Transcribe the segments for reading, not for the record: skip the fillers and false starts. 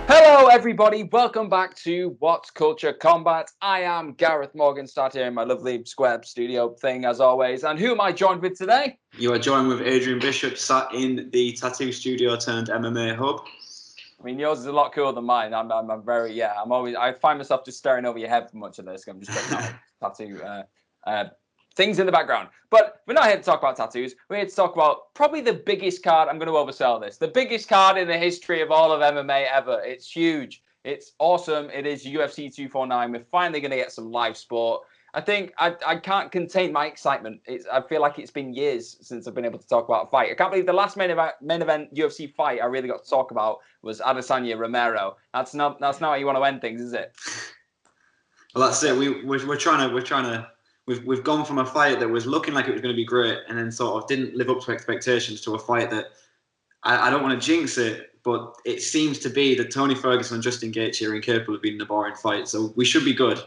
Hello, everybody. Welcome back to WhatCulture Combat. I am Gareth Morgenstad here in my lovely square studio thing, as always. And who am I joined with today? You are joined with Adrian Bishop, sat in the tattoo studio turned MMA hub. I mean, yours is a lot cooler than mine. I'm always, I find myself just staring over your head for much of this. I'm just checking out tattoo things in the background. But we're not here to talk about tattoos. We're here to talk about probably the biggest card. I'm going to oversell this. The biggest card in the history of all of MMA ever. It's huge. It's awesome. It is UFC 249. We're finally going to get some live sport. I think I can't contain my excitement. I feel like it's been years since I've been able to talk about a fight. I can't believe the last main event UFC fight I really got to talk about was Adesanya Romero. That's not how you want to end things, is it? Well, that's it. We've gone from a fight that was looking like it was going to be great, and then sort of didn't live up to expectations, to a fight that I don't want to jinx it, but it seems to be that Tony Ferguson and Justin Gaethje are incapable of being a boring fight. So we should be good.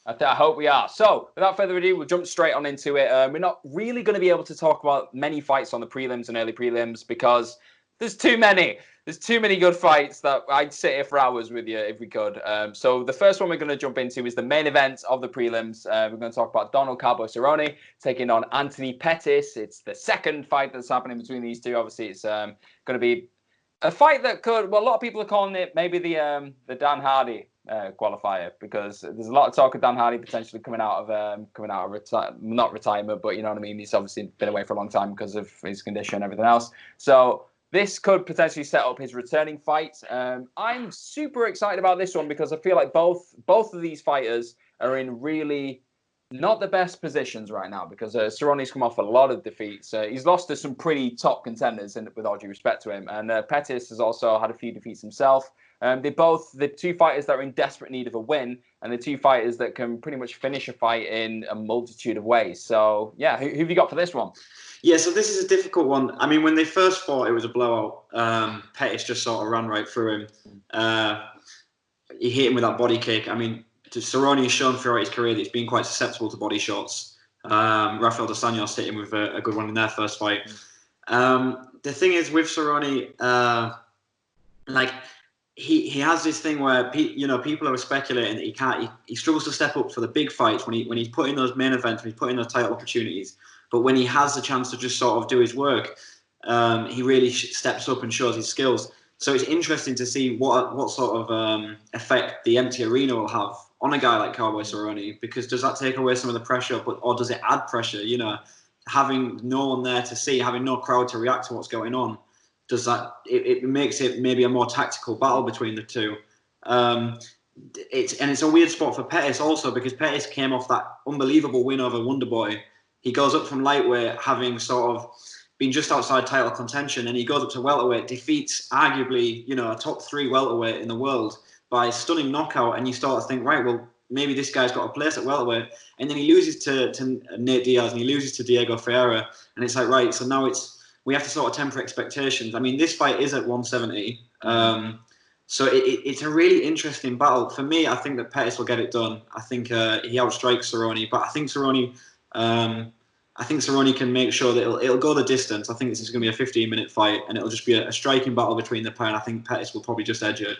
I hope we are. So, without further ado, we'll jump straight on into it. We're not really going to be able to talk about many fights on the prelims and early prelims because there's too many. There's too many good fights that I'd sit here for hours with you if we could. So the first one we're going to jump into is the main event of the prelims. We're going to talk about Donald Cowboy Cerrone taking on Anthony Pettis. It's the second fight that's happening between these two. Obviously, it's going to be a fight that could, well, a lot of people are calling it maybe the Dan Hardy qualifier, because there's a lot of talk of Dan Hardy potentially coming out of not retirement, but you know what I mean. He's obviously been away for a long time because of his condition and everything else. So this could potentially set up his returning fight. I'm super excited about this one because I feel like both of these fighters are in really not the best positions right now, because Cerrone's come off a lot of defeats. He's lost to some pretty top contenders, with all due respect to him. And Pettis has also had a few defeats himself. The two fighters that are in desperate need of a win, and the two fighters that can pretty much finish a fight in a multitude of ways. So, yeah, who have you got for this one? Yeah, so this is a difficult one. I mean, when they first fought, it was a blowout. Pettis just sort of ran right through him. He hit him with that body kick. I mean, Cerrone has shown throughout his career that he's been quite susceptible to body shots. Rafael dos Anjos hit him with a good one in their first fight. The thing is with Cerrone, he has this thing where people are speculating that he struggles to step up for the big fights when he's put in those main events, when he's put in those title opportunities. But when he has the chance to just sort of do his work, he really steps up and shows his skills. So it's interesting to see what sort of effect the empty arena will have on a guy like Cowboy Cerrone, because does that take away some of the pressure, or does it add pressure? You know, having no one there to see, having no crowd to react to what's going on, does that it makes it maybe a more tactical battle between the two. It's a weird spot for Pettis also, because Pettis came off that unbelievable win over Wonderboy. He goes up from lightweight, having sort of been just outside title contention, and he goes up to welterweight, defeats arguably, a top 3 welterweight in the world by stunning knockout, and you start to think, right, well, maybe this guy's got a place at welterweight, and then he loses to Nate Diaz, and he loses to Diego Ferreira, and it's like, right, so now we have to sort of temper expectations. I mean, this fight is at 170, so it's a really interesting battle. For me, I think that Pettis will get it done. I think he outstrikes Cerrone, but I think Cerrone can make sure that it'll go the distance. I think this is going to be a 15-minute fight, and it'll just be a striking battle between the pair, and I think Pettis will probably just edge it.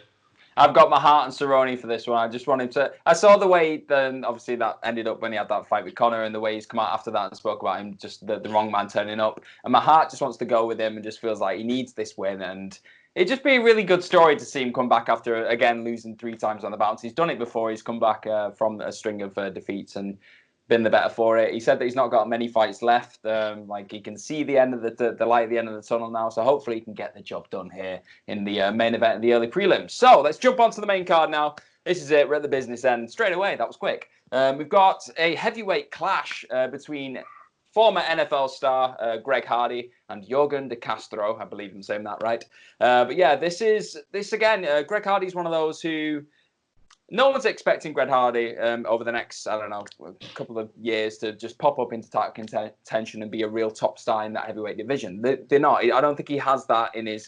I've got my heart on Cerrone for this one. I just want him to... I saw the way, then obviously that ended up when he had that fight with Conor, and the way he's come out after that and spoke about him, just the wrong man turning up. And my heart just wants to go with him and just feels like he needs this win. And it'd just be a really good story to see him come back after, again, losing 3 times on the bounce. He's done it before. He's come back from a string of defeats and been the better for it. He said that he's not got many fights left. He can see the end of the light at the end of the tunnel now. So hopefully he can get the job done here in the main event in the early prelims. So let's jump onto the main card now. This is it. We're at the business end straight away. That was quick. We've got a heavyweight clash between former NFL star Greg Hardy and Jrgen de Castro. I believe I'm saying that right. But yeah, this again. Greg Hardy's one of those who... No one's expecting Greg Hardy over the next, couple of years to just pop up into title contention and be a real top star in that heavyweight division. They're not. I don't think he has that in his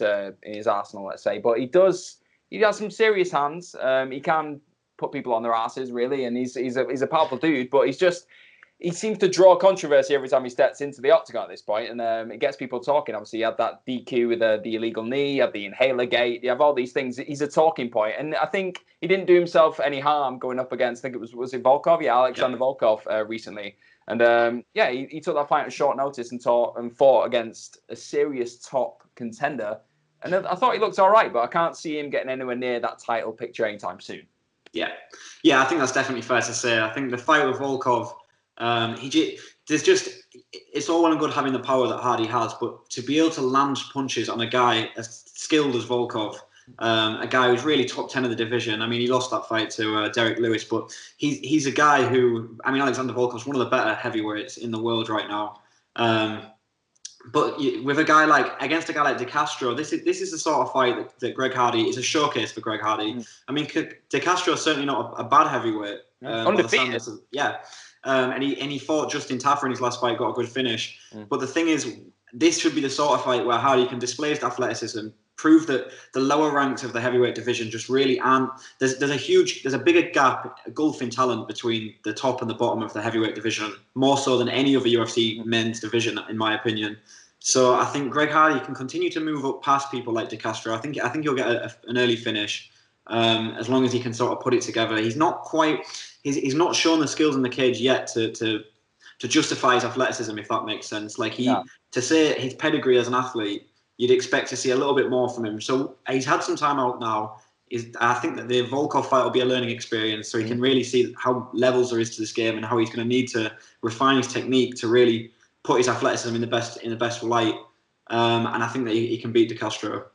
arsenal, let's say. But he does. He has some serious hands. He can put people on their asses, really, and he's a powerful dude. But he's he seems to draw controversy every time he steps into the octagon at this point, and it gets people talking. Obviously, you had that DQ with the illegal knee, you have the inhaler gate, you have all these things. He's a talking point, and I think he didn't do himself any harm going up against, I think it was it Volkov? Yeah, Alexander Volkov recently. And he took that fight at short notice and fought against a serious top contender. And I thought he looked all right, but I can't see him getting anywhere near that title picture anytime soon. Yeah, I think that's definitely fair to say. I think the fight with Volkov, it's all well and good having the power that Hardy has, but to be able to land punches on a guy as skilled as Volkov, a guy who's really top 10 of the division. I mean, he lost that fight to Derek Lewis, but he's a guy who, I mean, Alexander Volkov's one of the better heavyweights in the world right now. But with against a guy like De Castro, this is the sort of fight that Greg Hardy is a showcase for Greg Hardy. I mean, De Castro is certainly not a bad heavyweight. Undefeated. And he fought Justin Taffer in his last fight, got a good finish. But the thing is, this should be the sort of fight where Hardy can display his athleticism, prove that the lower ranks of the heavyweight division just really aren't. There's a bigger gap, a gulf in talent between the top and the bottom of the heavyweight division, more so than any other UFC men's division, in my opinion. So I think Greg Hardy can continue to move up past people like De Castro. I think he'll get an early finish, as long as he can sort of put it together. He's not shown the skills in the cage yet to justify his athleticism, if that makes sense. To say his pedigree as an athlete, you'd expect to see a little bit more from him. So he's had some time out now. I think that the Volkov fight will be a learning experience, so he can really see how levels there is to this game and how he's going to need to refine his technique to really put his athleticism in the best light. And I think that he can beat De Castro.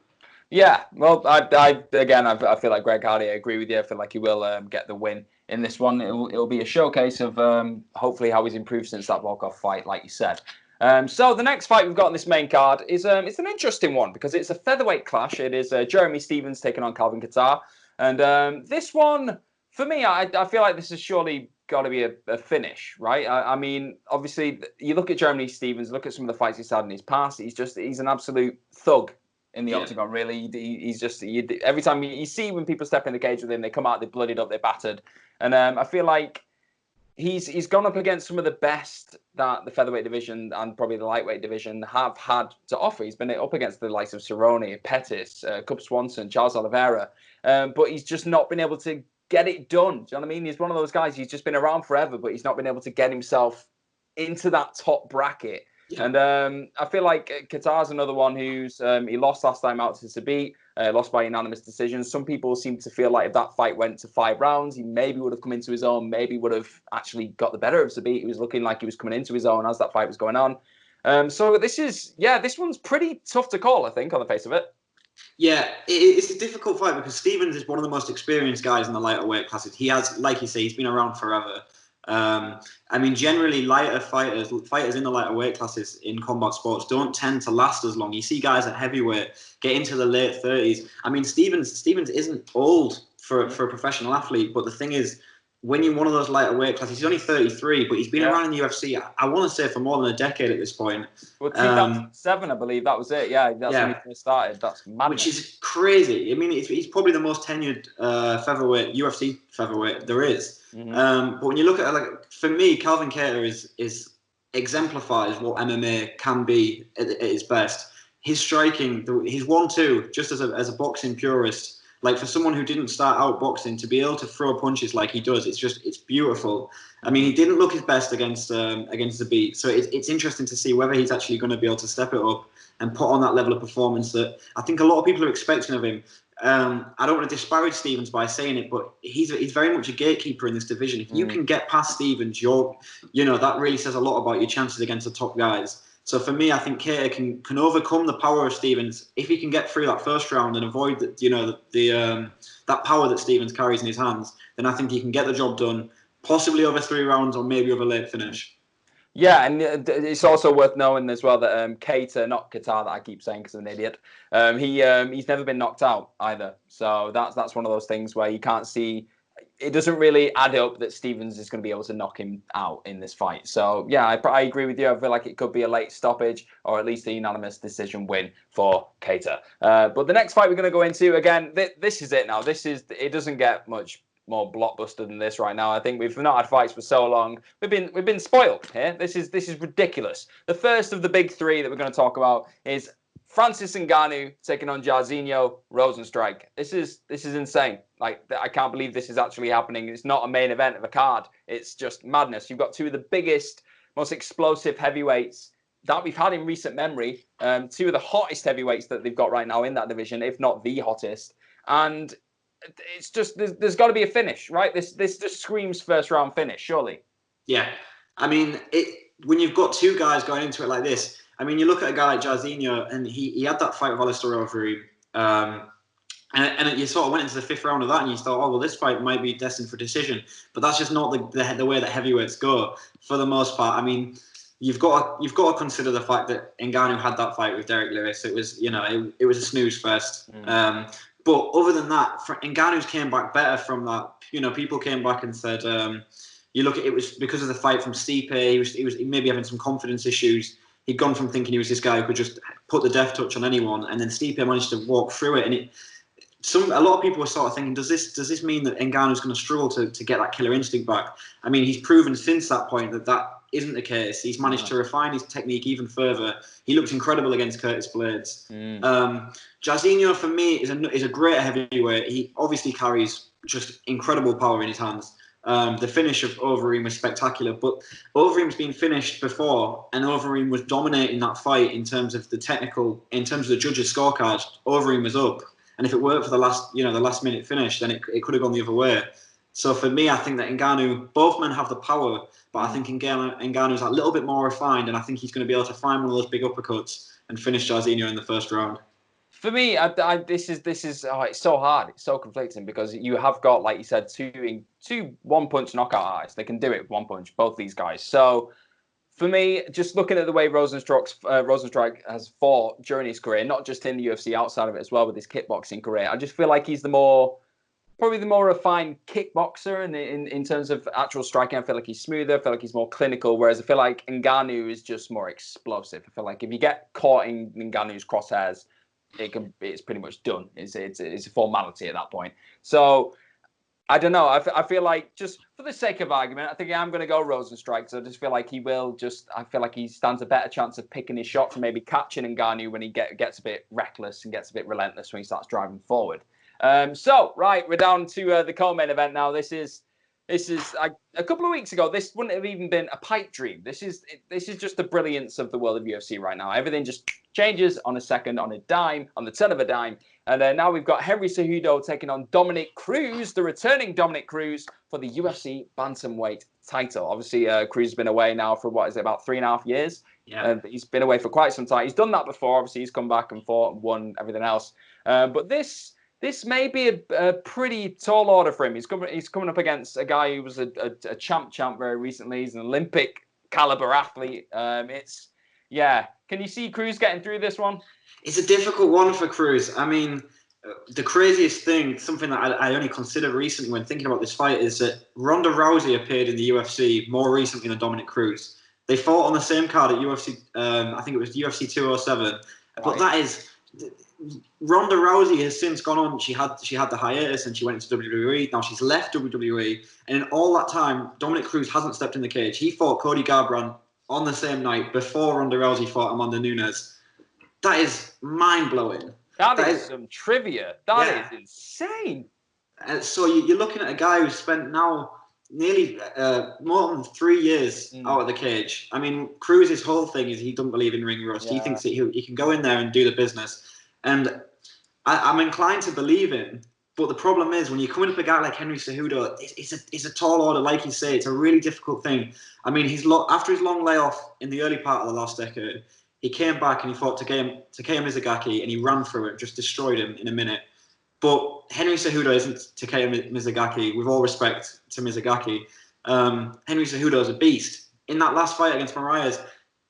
Yeah, well, I feel like Greg Hardy. I agree with you. I feel like he will get the win in this one. It'll be a showcase of hopefully how he's improved since that Volkov fight, like you said. So the next fight we've got on this main card is it's an interesting one because it's a featherweight clash. It is Jeremy Stephens taking on Calvin Kattar, and this one for me, I feel like this has surely got to be a finish, right? I mean, obviously, you look at Jeremy Stephens, look at some of the fights he's had in his past. He's an absolute thug in the octagon. Really, he's just every time you see when people step in the cage with him, they come out, they're bloodied up, they're battered, and I feel like he's gone up against some of the best that the featherweight division and probably the lightweight division have had to offer. He's been up against the likes of Cerrone, Pettis, Cub Swanson, Charles Oliveira, but he's just not been able to get it done. Do you know what I mean? He's one of those guys, he's just been around forever, but he's not been able to get himself into that top bracket. Yeah. And I feel like Kattar's another one who's he lost last time out to Zabit, lost by unanimous decision. Some people seem to feel like if that fight went to 5 rounds, he maybe would have come into his own, maybe would have actually got the better of Zabit. He was looking like he was coming into his own as that fight was going on. So this one's pretty tough to call, I think, on the face of it. Yeah, it's a difficult fight because Stephens is one of the most experienced guys in the lighter weight classes. He has, like you say, he's been around forever. I mean, generally, lighter fighters in the lighter weight classes in combat sports don't tend to last as long. You see guys at heavyweight get into the late 30s. I mean, Stephens isn't old for a professional athlete, but the thing is, when you're one of those lighter weight classes, he's only 33, but he's been around in the UFC, I want to say, for more than a decade at this point. Well, 2007, I believe, that was it. Yeah, that's when he first started. That's madness. Which is crazy. I mean, he's probably the most tenured UFC featherweight there is. Mm-hmm. But when you look at it, for me, Calvin Kattar is exemplifies what MMA can be at its best. His striking, his 1-2, just as a boxing purist. Like, for someone who didn't start out boxing, to be able to throw punches like he does, it's beautiful. I mean, he didn't look his best against Zabit, so it's interesting to see whether he's actually going to be able to step it up and put on that level of performance that I think a lot of people are expecting of him. I don't want to disparage Stephens by saying it, but he's very much a gatekeeper in this division. If you can get past Stephens, that really says a lot about your chances against the top guys. So for me, I think Kattar can overcome the power of Stephens if he can get through that first round and avoid that power that Stephens carries in his hands. Then I think he can get the job done, possibly over 3 rounds or maybe over a late finish. Yeah, and it's also worth knowing as well that Kattar, not Kattar, that I keep saying because I'm an idiot, he's never been knocked out either. So that's one of those things where you can't see. It doesn't really add up that Stephens is going to be able to knock him out in this fight. So, yeah, I agree with you. I feel like it could be a late stoppage or at least a unanimous decision win for Kattar. But the next fight we're going to go into, again, this is it now. It doesn't get much more blockbuster than this right now. I think we've not had fights for so long. We've been spoiled here. This is ridiculous. The first of the big three that we're going to talk about is Francis Ngannou taking on Jairzinho Rozenstruik. This is insane. Like, I can't believe this is actually happening. It's not a main event of a card. It's just madness. You've got two of the biggest, most explosive heavyweights that we've had in recent memory. Two of the hottest heavyweights that they've got right now in that division, if not the hottest. And it's just there's got to be a finish, right? This just screams first round finish, surely. Yeah, I mean, when you've got two guys going into it like this. I mean, you look at a guy like Jairzinho, and he had that fight with Alistair Overeem, and you sort of went into the fifth round of that, and you thought, oh well, this fight might be destined for decision. But that's just not the way that heavyweights go for the most part. I mean, you've got to consider the fact that Ngannou had that fight with Derek Lewis. It was it was a snooze fest. But other than that, Ngannou's came back better from that. People came back and said, you look at it was because of the fight from Stipe. He was maybe having some confidence issues. He'd gone from thinking he was this guy who could just put the death touch on anyone, and then Stipe managed to walk through it. And a lot of people were sort of thinking, does this mean that Ngannou's going to struggle to get that killer instinct back? I mean, he's proven since that point that isn't the case. He's managed to refine his technique even further. He looked incredible against Curtis Blades. Jairzinho, for me, is a great heavyweight. He obviously carries just incredible power in his hands. The finish of Overeem was spectacular, but Overeem's been finished before, and Overeem was dominating that fight in terms of the judges' scorecards. Overeem was up, and if it weren't for the last minute finish, then it could have gone the other way. So for me, I think that Ngannou, both men have the power, but I think Ngannou's a little bit more refined, and I think he's going to be able to find one of those big uppercuts and finish Jairzinho in the first round. For me, this is it's so hard. It's so conflicting because you have got, like you said, two one-punch knockout artists. They can do it with one punch, both these guys. So for me, just looking at the way Rozenstruik has fought during his career, not just in the UFC, outside of it as well with his kickboxing career, I just feel like he's probably the more refined kickboxer in terms of actual striking. I feel like he's smoother. I feel like he's more clinical, whereas I feel like Ngannou is just more explosive. I feel like if you get caught in Ngannou's crosshairs, it's pretty much done. It's a formality at that point. So I don't know. I feel like, just for the sake of argument, I think I'm going to go Rozenstruik. So I just feel like I feel like he stands a better chance of picking his shots and maybe catching Ngannou when he gets a bit reckless and gets a bit relentless when he starts driving forward. So right, we're down to the co-main event now. This is a couple of weeks ago. This wouldn't have even been a pipe dream. This is just the brilliance of the world of UFC right now. Everything just changes on a second, on a dime, on the turn of a dime. And now we've got Henry Cejudo taking on Dominick Cruz, the returning Dominick Cruz, for the UFC bantamweight title. Obviously, Cruz has been away now for about 3.5 years. Yeah. He's been away for quite some time. He's done that before. Obviously, he's come back and fought and won everything else. But this may be a pretty tall order for him. He's coming up against a guy who was a champ very recently. He's an Olympic caliber athlete. Can you see Cruz getting through this one? It's a difficult one for Cruz. I mean, the craziest thing, something that I only considered recently when thinking about this fight, is that Ronda Rousey appeared in the UFC more recently than Dominick Cruz. They fought on the same card at UFC, I think it was UFC 207. Right. But that is... Ronda Rousey has since gone on. She had the hiatus and she went into WWE. Now she's left WWE, and in all that time, Dominick Cruz hasn't stepped in the cage. He fought Cody Garbrandt on the same night before Ronda Rousey fought Amanda Nunes. That is mind-blowing. That is some trivia. That is insane. And so you're looking at a guy who's spent now nearly more than 3 years out of the cage. I mean, Cruz's whole thing is he doesn't believe in ring rust. Yeah. He thinks that he can go in there and do the business. And I'm inclined to believe him. But the problem is, when you come in with a guy like Henry Cejudo, it's a tall order. Like you say, it's a really difficult thing. I mean, after his long layoff in the early part of the last decade, he came back and he fought Takeya Mizugaki, and he ran through it, just destroyed him in a minute. But Henry Cejudo isn't Takeya Mizugaki. With all respect to Mizugaki, Henry Cejudo is a beast. In that last fight against Moraes,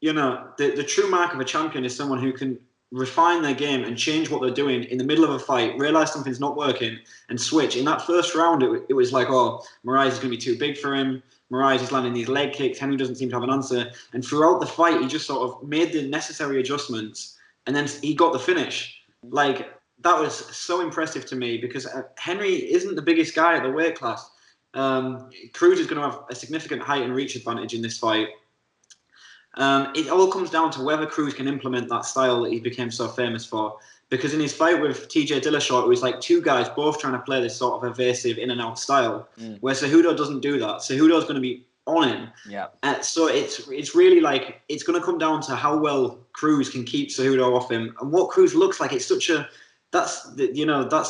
the true mark of a champion is someone who can refine their game and change what they're doing in the middle of a fight, realize something's not working, and switch. In that first round, it was like, oh, Moraes is going to be too big for him. Moraes is landing these leg kicks. Henry doesn't seem to have an answer. And throughout the fight, he just sort of made the necessary adjustments, and then he got the finish. Like, that was so impressive to me because Henry isn't the biggest guy at the weight class. Cruz is going to have a significant height and reach advantage in this fight. It all comes down to whether Cruz can implement that style that he became so famous for. Because in his fight with TJ Dillashaw, it was like two guys both trying to play this sort of evasive in and out style, where Cejudo doesn't do that. Cejudo's going to be on him. Yeah. So it's really like it's going to come down to how well Cruz can keep Cejudo off him and what Cruz looks like. It's such a that's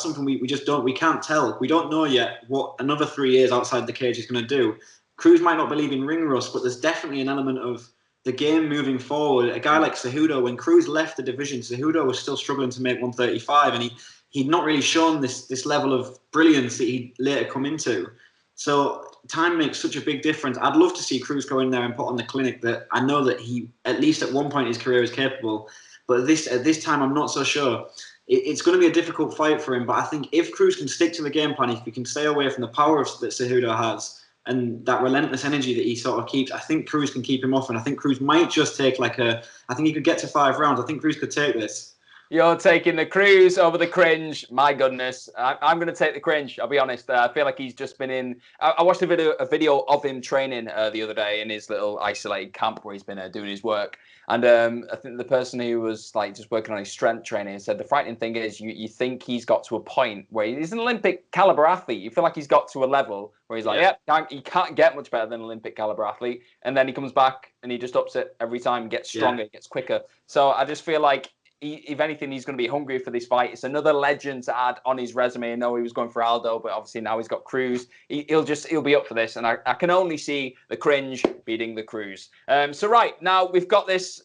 something we can't tell. We don't know yet what another 3 years outside the cage is going to do. Cruz might not believe in ring rust, but there's definitely an element of the game moving forward. A guy like Cejudo, when Cruz left the division, Cejudo was still struggling to make 135, and he'd not really shown this level of brilliance that he'd later come into. So time makes such a big difference. I'd love to see Cruz go in there and put on the clinic that I know that he, at least at one point in his career, is capable. But at this time, I'm not so sure. It's going to be a difficult fight for him, but I think if Cruz can stick to the game plan, if he can stay away from the power that Cejudo has, and that relentless energy that he sort of keeps, I think Cruz can keep him off. And I think Cruz might just take I think he could get to 5 rounds. I think Cruz could take this. You're taking the Cruz over the cringe. My goodness. I'm going to take the cringe. I'll be honest. I feel like he's just been in... I watched a video of him training the other day in his little isolated camp where he's been doing his work. And I think the person who was like just working on his strength training said the frightening thing is you think he's got to a point where he's an Olympic caliber athlete. You feel like he's got to a level where he's like, he can't get much better than an Olympic caliber athlete. And then he comes back and he just ups it every time, gets stronger, gets quicker. So I just feel like if anything, he's going to be hungry for this fight. It's another legend to add on his resume. I know he was going for Aldo, but obviously now he's got Cruz. He'll be up for this, and I can only see the cringe beating the Cruz. So right now we've got this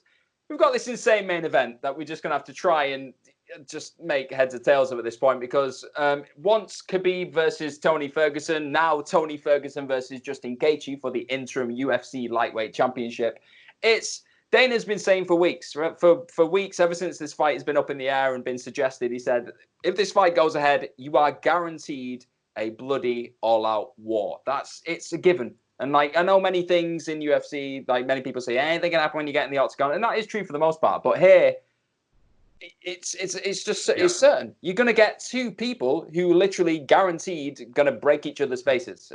insane main event that we're just going to have to try and just make heads or tails of at this point because once Khabib versus Tony Ferguson, now Tony Ferguson versus Justin Gaethje for the interim UFC lightweight championship. Dana's been saying for weeks, ever since this fight has been up in the air and been suggested, he said, if this fight goes ahead, you are guaranteed a bloody all-out war. It's a given. And like I know many things in UFC, like many people say, anything can happen when you get in the octagon, and that is true for the most part. But here, it's certain. You're going to get two people who literally guaranteed going to break each other's faces.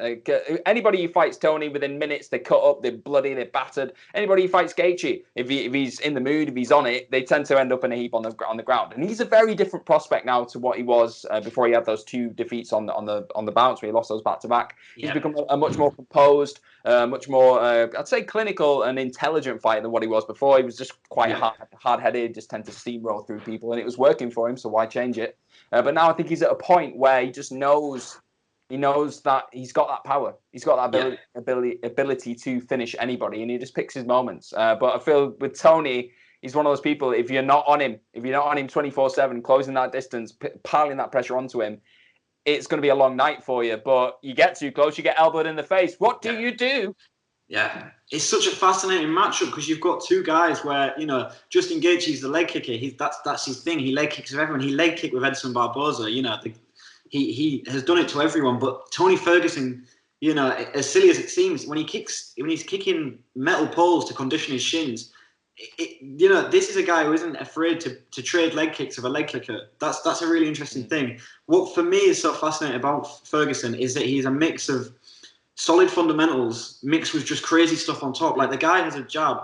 Anybody who fights Tony within minutes, they cut up, they're bloody, they're battered. Anybody who fights Gaethje, if he's in the mood, if he's on it, they tend to end up in a heap on the ground. And he's a very different prospect now to what he was before he had those 2 defeats on the bounce where he lost those back to back. He's become a much more composed, much more I'd say clinical and intelligent fighter than what he was before. He was just quite hard-headed, just tend to steamroll through people, and it was working for him, so why change it? But now I think he's at a point where he just knows that he's got that power, he's got that ability to finish anybody, and he just picks his moments. But I feel with Tony, he's one of those people, if you're not on him 24/7, closing that distance, piling that pressure onto him, it's going to be a long night for you. But you get too close, you get elbowed in the face. What do you do? Yeah, it's such a fascinating matchup because you've got two guys where, Justin Gaethje's the leg kicker. That's his thing. He leg kicks with everyone. He leg kicked with Edson Barboza. He has done it to everyone. But Tony Ferguson, as silly as it seems, when he's kicking metal poles to condition his shins, this is a guy who isn't afraid to trade leg kicks with a leg kicker. That's a really interesting thing. What for me is so fascinating about Ferguson is that he's a mix of solid fundamentals mixed with just crazy stuff on top. Like the guy has a jab.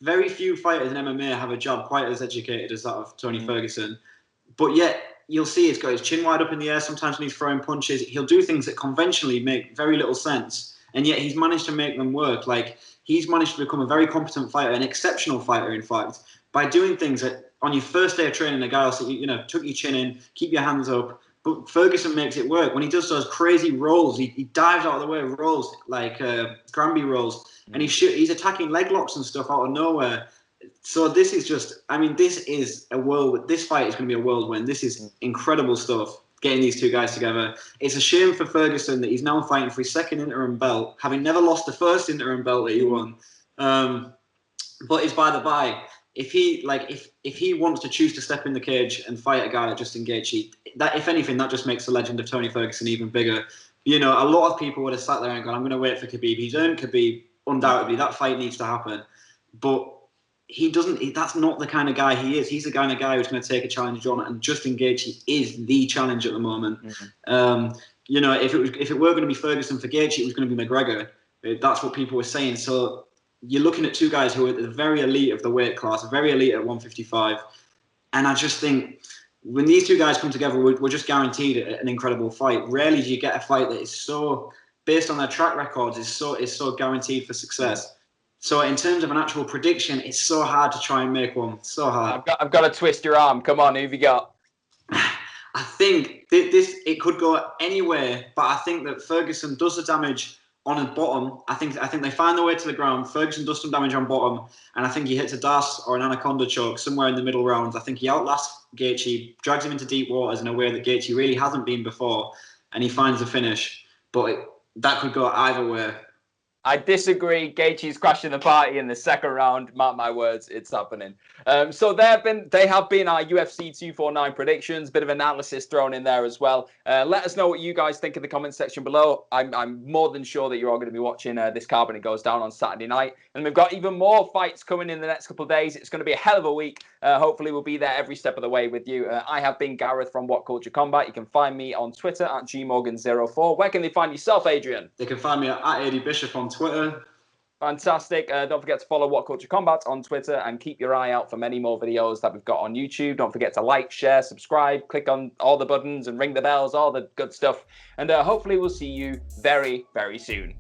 Very few fighters in MMA have a jab quite as educated as that of Tony Ferguson. But yet you'll see he's got his chin wide up in the air. Sometimes when he's throwing punches, he'll do things that conventionally make very little sense. And yet he's managed to make them work. Like he's managed to become a very competent fighter, an exceptional fighter, in fact, by doing things that on your first day of training, a guy will say, tuck your chin in, keep your hands up. But Ferguson makes it work. When he does those crazy rolls, he dives out of the way of rolls, like Granby rolls, and he's attacking leg locks and stuff out of nowhere. So this is this is a world. This fight is going to be a whirlwind. This is incredible stuff, getting these two guys together. It's a shame for Ferguson that he's now fighting for his second interim belt, having never lost the first interim belt that he won. But it's by the by. If he wants to choose to step in the cage and fight a guy like Justin Gaethje, that if anything, that just makes the legend of Tony Ferguson even bigger. A lot of people would have sat there and gone, "I'm going to wait for Khabib. He's earned Khabib, undoubtedly. That fight needs to happen." But that's not the kind of guy he is. He's the kind of guy who's going to take a challenge on, and Justin Gaethje is the challenge at the moment. Mm-hmm. If it were going to be Ferguson for Gaethje, it was going to be McGregor. That's what people were saying. So you're looking at two guys who are at the very elite of the weight class, very elite at 155. And I just think when these two guys come together, we're just guaranteed an incredible fight. Rarely do you get a fight that is so, based on their track records, is so guaranteed for success. So in terms of an actual prediction, it's so hard to try and make one. So hard. I've got to twist your arm. Come on, who have you got? I think it could go anywhere, but I think that Ferguson does the damage on his bottom. I think they find their way to the ground. Ferguson does some damage on bottom, and I think he hits a Das or an anaconda choke somewhere in the middle rounds. I think he outlasts Gaethje, drags him into deep waters in a way that Gaethje really hasn't been before, and he finds the finish. But that could go either way. I disagree. Gaethje's crashing the party in the second round. Mark my words, it's happening. So they have been our UFC 249 predictions. Bit of analysis thrown in there as well. Let us know what you guys think in the comment section below. I'm more than sure that you're all going to be watching this card when it goes down on Saturday night. And we've got even more fights coming in the next couple of days. It's going to be a hell of a week. Hopefully we'll be there every step of the way with you. I have been Gareth from WhatCulture Combat. You can find me on Twitter at gmorgan04. Where can they find yourself, Adrian? They can find me at AD on Twitter. Fantastic. Don't forget to follow WhatCulture Combat on Twitter and keep your eye out for many more videos that we've got on YouTube. Don't forget to like, share, subscribe, click on all the buttons and ring the bells, all the good stuff. And hopefully we'll see you very, very soon.